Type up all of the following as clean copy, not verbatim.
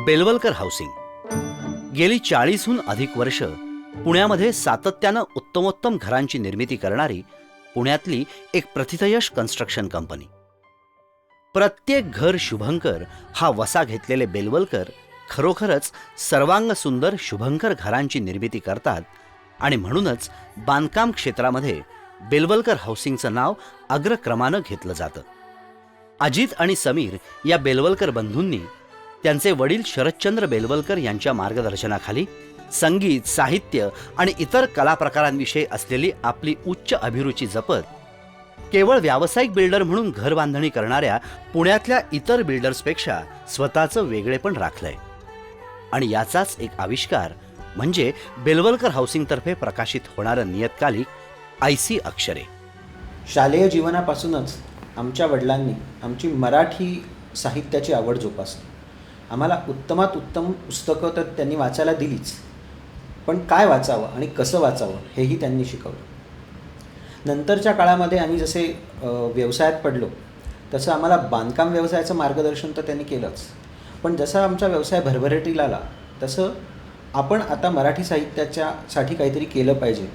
Belwalkar housing गेली 40हून अधिक वर्ष पुण्यामध्ये सातत्यानं उत्तमोत्तम घरांची निर्मिती करणारी पुण्यातली एक प्रथितयश कन्स्ट्रक्शन कंपनी. प्रत्येक घर शुभंकर हा वसा घेतलेले बेलवलकर खरोखरच सर्वांग सुंदर शुभंकर घरांची निर्मिती करतात आणि म्हणूनच बांधकाम क्षेत्रामध्ये बेलवलकर हाऊसिंगचं नाव अग्रक्रमानं घेतलं जातं. अजित आणि समीर या बेलवलकर बंधूंनी त्यांचे वडील शरदचंद्र बेलवलकर यांच्या मार्गदर्शनाखाली संगीत, साहित्य आणि इतर कला प्रकारांविषयी असलेली आपली उच्च अभिरुची जपत केवळ व्यावसायिक बिल्डर म्हणून घर बांधणी करणाऱ्या पुण्यातल्या इतर बिल्डर्सपेक्षा स्वतःचं वेगळेपण राखलंय. आणि याचाच एक आविष्कार म्हणजे बेलवलकर हाऊसिंगतर्फे प्रकाशित होणारं नियतकालिक आयसी अक्षरे. शालेय जीवनापासूनच आमच्या वडिलांनी आमची मराठी साहित्याची आवड जोपासली. आम्हाला उत्तमात उत्तम पुस्तकं तर त्यांनी वाचायला दिलीच, पण काय वाचावं आणि कसं वाचावं हेही त्यांनी शिकवलं. नंतरच्या काळामध्ये आम्ही जसे व्यवसायात पडलो तसं आम्हाला बांधकाम व्यवसायाचं मार्गदर्शन तर त्यांनी केलंच, पण जसा आमचा व्यवसाय भरभराटीला आला तसं आपण आता मराठी साहित्याच्यासाठी काहीतरी केलं पाहिजे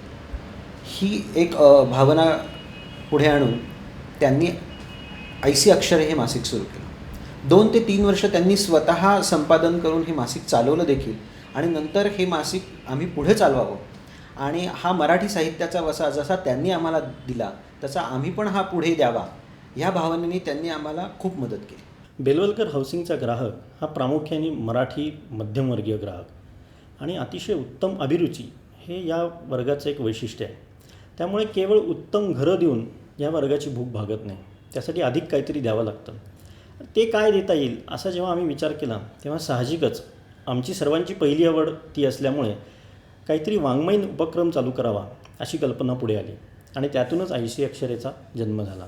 ही एक भावना पुढे आणून त्यांनी आयसी अक्षरे हे मासिक सुरू केलं. 2 ते 3 वर्ष त्यांनी स्वतः संपादन करून हे मासिक चालवलं देखील आणि नंतर हे मासिक आम्ही पुढे चालवावं आणि हा मराठी साहित्याचा वसा जसा त्यांनी आम्हाला दिला तसा आम्ही पण हा पुढे द्यावा ह्या भावनेने त्यांनी आम्हाला खूप मदत केली. बेलवलकर हाऊसिंगचा ग्राहक हा प्रामुख्याने मराठी मध्यमवर्गीय ग्राहक आणि अतिशय उत्तम अभिरुची हे या वर्गाचं एक वैशिष्ट्य आहे. त्यामुळे केवळ उत्तम घरं देऊन या वर्गाची भूक भागत नाही, त्यासाठी अधिक काहीतरी द्यावं लागतं. ते काय देता येईल असा जेव्हा आम्ही विचार केला तेव्हा साहजिकच आमची सर्वांची पहिली आवड ती असल्यामुळे काहीतरी वाङ्मयीन उपक्रम चालू करावा अशी कल्पना पुढे आली आणि त्यातूनच आयसी अक्षरेचा जन्म झाला.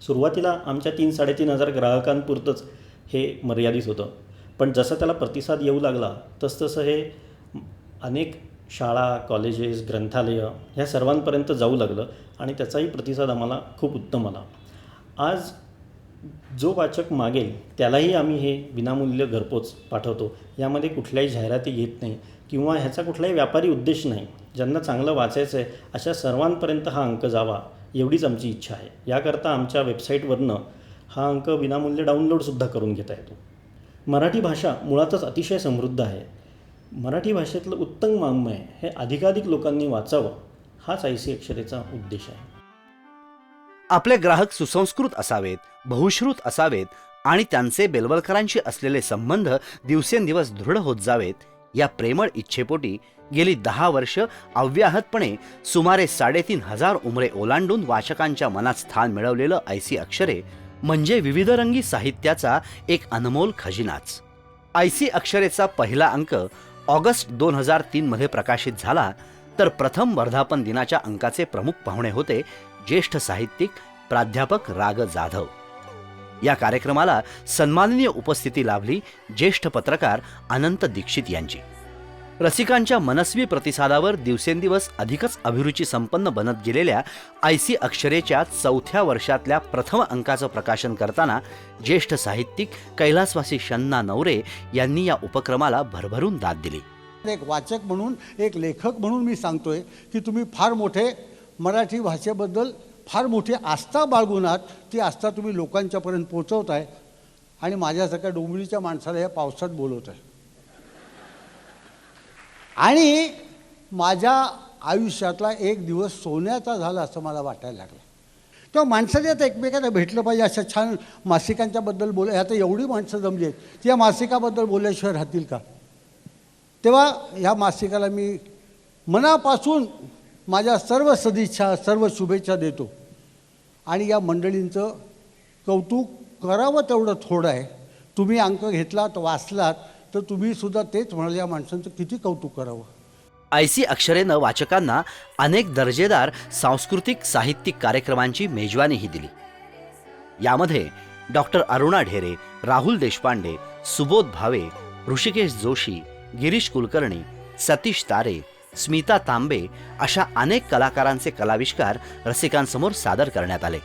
सुरुवातीला आमच्या 3-3.5 हजार ग्राहकांपुरतंच हे मर्यादित होतं, पण जसं त्याला प्रतिसाद येऊ लागला तसतसं हे अनेक शाळा, कॉलेजेस, ग्रंथालयं ह्या सर्वांपर्यंत जाऊ लागलं आणि त्याचाही प्रतिसाद आम्हाला खूप उत्तम आला. आज जो वाचक मागेल त्यालाही आम्ही हे विनामूल्य घरपोच पाठवतो. यामध्ये कुठल्याही जाहिराती घेत नाही किंवा ह्याचा कुठलाही व्यापारी उद्देश नाही. ज्यांना चांगलं वाचायचं आहे अशा सर्वांपर्यंत हा अंक जावा एवढीच आमची इच्छा आहे. याकरता आमच्या वेबसाईटवरनं हा अंक विनामूल्य डाउनलोडसुद्धा करून घेता येतो. मराठी भाषा मुळातच अतिशय समृद्ध आहे. मराठी भाषेतलं उत्तम वाङ्मय हे अधिकाधिक लोकांनी वाचावं हाच आयसी अक्षरेचा उद्देश आहे. आपले ग्राहक सुसंस्कृत असावेत, बहुश्रुत असावेत आणि त्यांचे बेलवलकरांशी असलेले संबंध दिवसेंदिवस दृढ होत जावेत या प्रेमळ इच्छेपोटी गेली 10 वर्ष अव्याहतपणे सुमारे 3,500 उमरे ओलांडून वाचकांच्या मनात स्थान मिळवलेलं आयसी अक्षरे म्हणजे विविधरंगी साहित्याचा एक अनमोल खजिनाच. आयसी अक्षरेचा पहिला अंक ऑगस्ट 2003 मध्ये प्रकाशित झाला, तर प्रथम वर्धापन दिनाच्या अंकाचे प्रमुख पाहुणे होते ज्येष्ठ साहित्यिक प्राध्यापक राग जाधव. या कार्यक्रमाला सन्माननीय उपस्थिती लाभली ज्येष्ठ पत्रकार अनंत दीक्षित यांची. रसिकांच्या मनस्वी प्रतिसादावर दिवसेंदिवस अधिकच अभिरुची संपन्न बनत गेलेल्या आयसी अक्षरेच्या 4थ्या वर्षातल्या प्रथम अंकाचं प्रकाशन करताना ज्येष्ठ साहित्यिक कैलासवासी शन्ना नवरे यांनी या उपक्रमाला भरभरून दाद दिली. एक वाचक म्हणून, एक लेखक म्हणून मी सांगतोय की तुम्ही फार मोठे मराठी भाषेबद्दल फार मोठी आस्था बाळगून आहात. ती आस्था तुम्ही लोकांच्यापर्यंत पोचवत आहे आणि माझ्यासारख्या डोंबिवलीच्या माणसाला या पावसात बोलवत आहे. आणि माझ्या आयुष्यातला एक दिवस सोन्याचा झाला असं मला वाटायला लागलं. तेव्हा माणसाने आता एकमेकांना भेटलं पाहिजे. अशा छान मासिकांच्याबद्दल आता एवढी माणसं जमली आहेत की या मासिकाबद्दल बोलल्याशिवाय राहतील का. तेव्हा ह्या मासिकाला मी मनापासून माझ्या सर्व सदिच्छा, सर्व शुभेच्छा देतो आणि या मंडळींचं कौतुक करावं तेवढं थोडं आहे. तुम्ही अंक घेतलात, वाचलात तर तुम्हीसुद्धा तेच म्हणाल या माणसांचं किती कौतुक करावं. आयसी अक्षरेनं वाचकांना अनेक दर्जेदार सांस्कृतिक साहित्यिक कार्यक्रमांची मेजवानीही दिली. यामध्ये डॉक्टर अरुणा ढेरे, राहुल देशपांडे, सुबोध भावे, ऋषिकेश जोशी, गिरीश कुलकर्णी, सतीश तारे, स्मिता तांबे अशा अनेक कलाकारांचे कलाविष्कार रसिकांसमोर सादर करण्यात आले.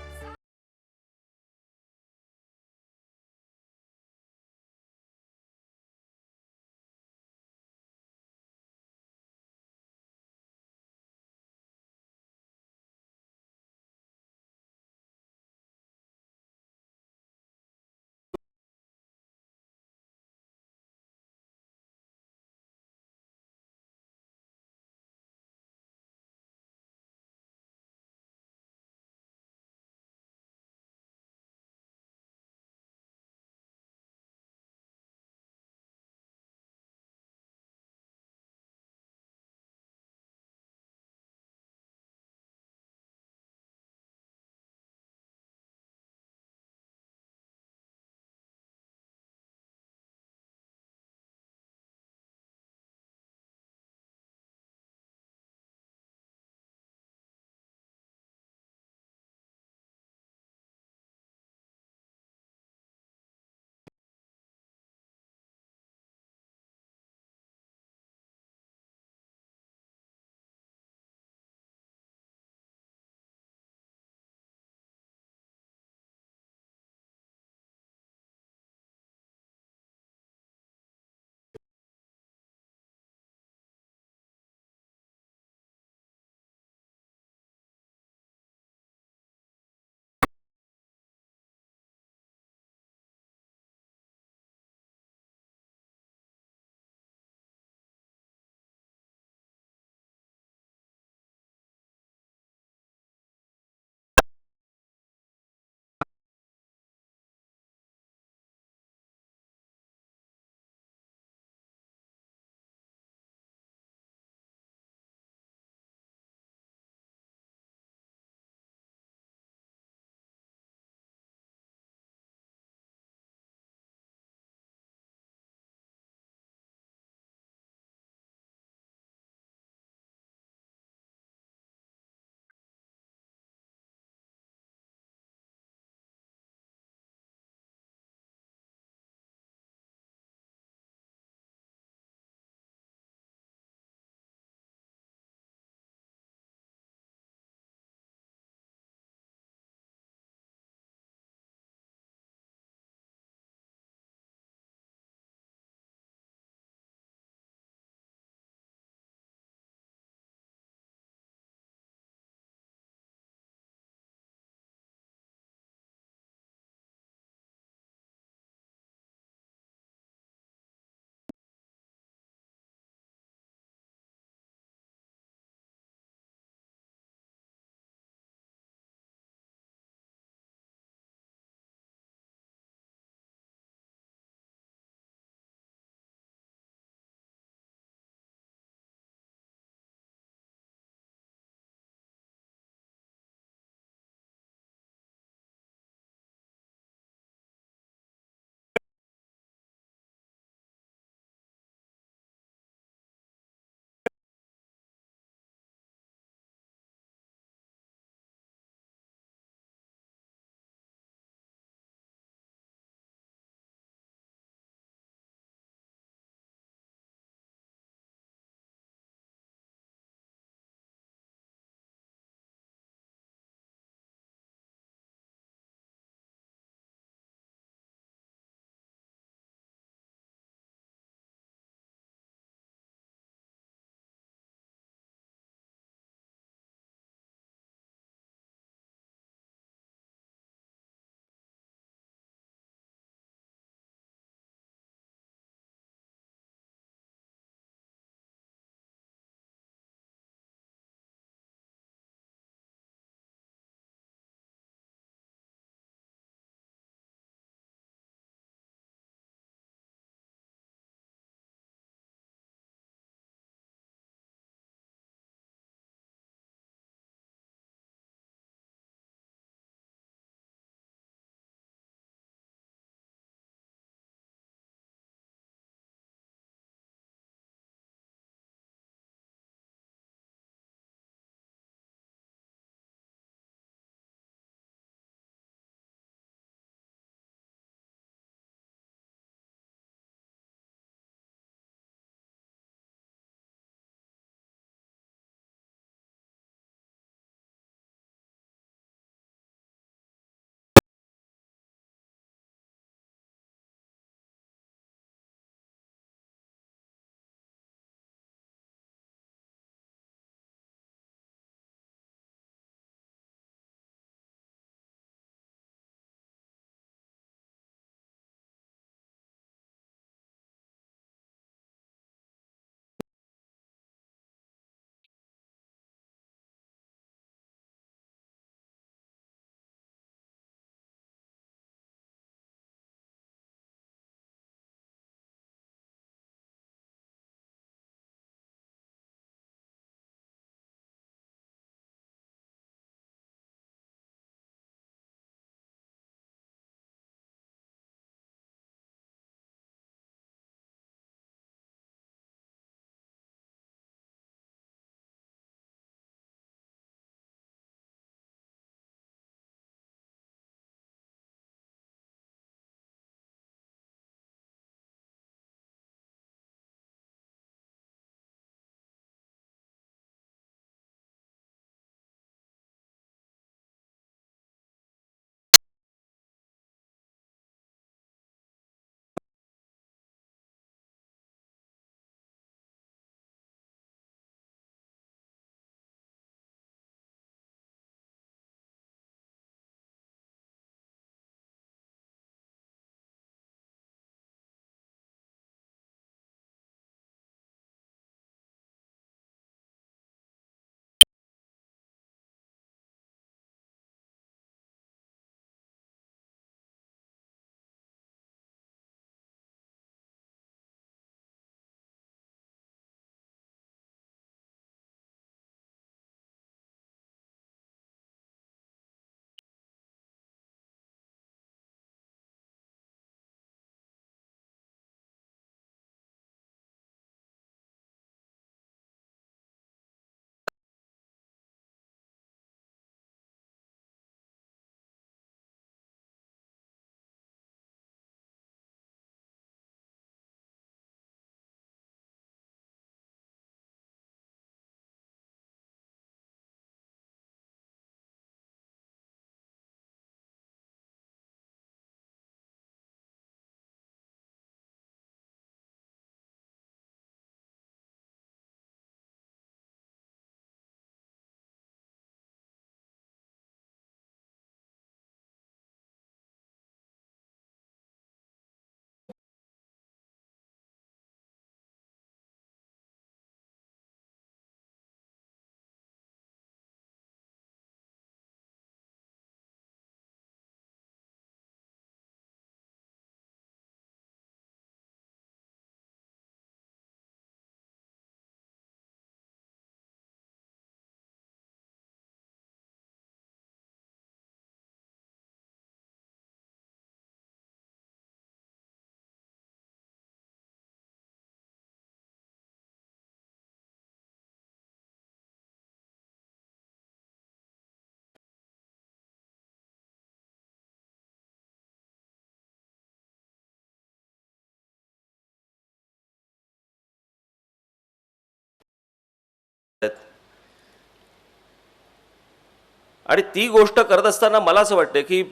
आणि ती गोष्ट करत असताना मला असं वाटतं की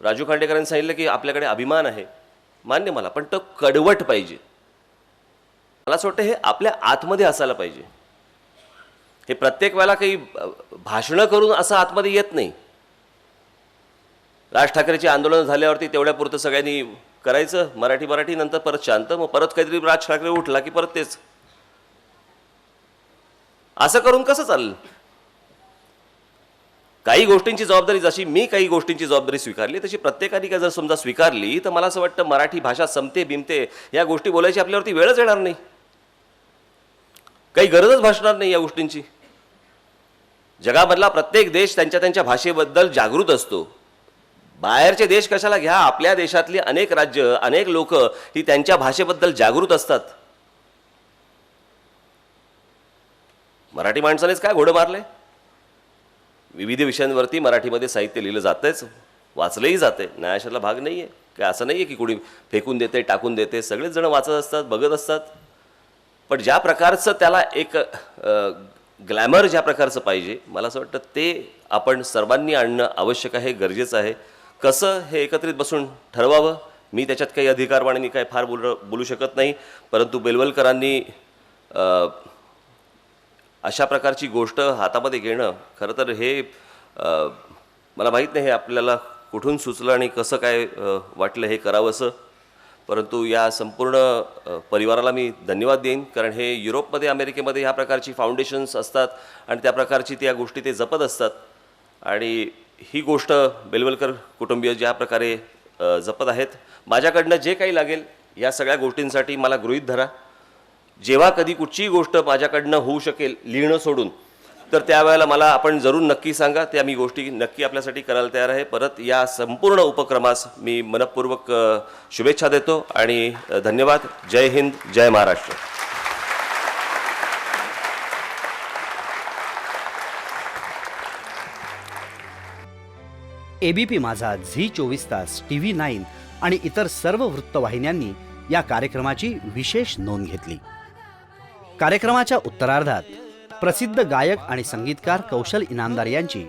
राजू खांडेकरांनी सांगितलं की आपल्याकडे अभिमान आहे, मान्य मला, पण तो कडवट पाहिजे. मला असं वाटतं हे आपल्या आतमध्ये असायला पाहिजे. हे प्रत्येक वेळेला काही भाषणं करून असं आतमध्ये येत नाही. राज ठाकरेची आंदोलन झाल्यावरती तेवढ्यापुरतं सगळ्यांनी करायचं मराठी नंतर परत शांत, मग परत काहीतरी राज ठाकरे उठला की परत तेच. असं करून कसं चालेल? काही गोष्टींची जबाबदारी, जशी मी काही गोष्टींची जबाबदारी स्वीकारली तशी प्रत्येकाने का जर समजा स्वीकारली तर मला असं वाटतं मराठी भाषा संपते बिमते या गोष्टी बोलायची आपल्यावरती वेळच येणार नाही, काही गरजच भासणार नाही या गोष्टींची. जगामधला प्रत्येक देश त्यांच्या त्यांच्या भाषेबद्दल जागृत असतो. बाहेरचे देश कशाला घ्या, आपल्या देशातली अनेक राज्य अनेक लोक ही त्यांच्या भाषेबद्दल जागृत असतात. मराठी माणसानेच काय घोडं मारलंय? विविध विषयांवरती मराठीमध्ये साहित्य लिहिलं जातंच, वाचलंही जाते, न्यायाशाला भाग नाही आहे. काय असं नाही आहे की कोणी फेकून देते टाकून देते, सगळेच जण वाचत असतात बघत असतात. पण ज्या प्रकारचं त्याला एक ग्लॅमर ज्या प्रकारचं पाहिजे, मला असं वाटतं ते आपण सर्वांनी आणणं आवश्यक आहे, गरजेचं आहे. कसं हे एकत्रित बसून ठरवावं, मी त्याच्यात काही अधिकारवाणी काय फार बोलू शकत नाही. परंतु बेलवलकरांनी अशा प्रकारची गोष्ट हातामध्ये घेणं, खरं तर हे मला माहीत नाही हे आपल्याला कुठून सुचलं आणि कसं काय वाटलं हे करावंसं. परंतु या संपूर्ण परिवाराला मी धन्यवाद देईन, कारण हे युरोपमध्ये अमेरिकेमध्ये ह्या प्रकारची फाउंडेशन्स असतात आणि त्या प्रकारची त्या गोष्टी ते जपत असतात. आणि ही गोष्ट बेलवलकर कुटुंबीय ज्या प्रकारे जपत आहेत, माझ्याकडनं जे काही लागेल या सगळ्या गोष्टींसाठी मला गृहीत धरा. जेव्हा कधी कुठचीही गोष्ट माझ्याकडनं होऊ शकेल लिहिणं सोडून, तर त्यावेळेला मला आपण जरूर नक्की सांगा, त्या मी गोष्टी नक्की आपल्यासाठी करायला तयार आहे. परत या संपूर्ण उपक्रमास मी मनपूर्वक शुभेच्छा देतो आणि धन्यवाद. जय हिंद, जय महाराष्ट्र. एबीपी माझा, झी 24 तास, TV9 आणि इतर सर्व वृत्तवाहिन्यांनी या कार्यक्रमाची विशेष नोंद घेतली. कार्यक्रमाच्या उत्तरार्धात प्रसिद्ध गायक आणि संगीतकार कौशल इनामदार यांची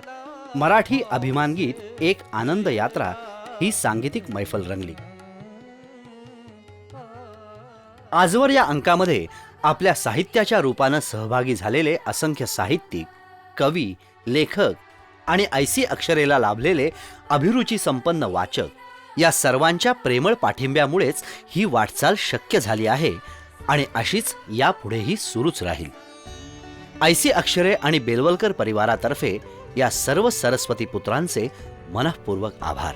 मराठी अभिमान गीत एक आनंद यात्रा ही सांगीतिक मैफल रंगली. आजवर या अंकामध्ये आपल्या साहित्याच्या रूपानं सहभागी झालेले असंख्य साहित्यिक, कवी, लेखक आणि ऐसी अक्षरेला लाभलेले अभिरुची संपन्न वाचक या सर्वांच्या प्रेमळ पाठिंब्यामुळेच ही वाटचाल शक्य झाली आहे आणि अशीच यापुढेही सुरूच राहील. ऐसी अक्षरे आणि बेलवलकर परिवारातर्फे या सर्व सरस्वती पुत्रांचे मनःपूर्वक आभार.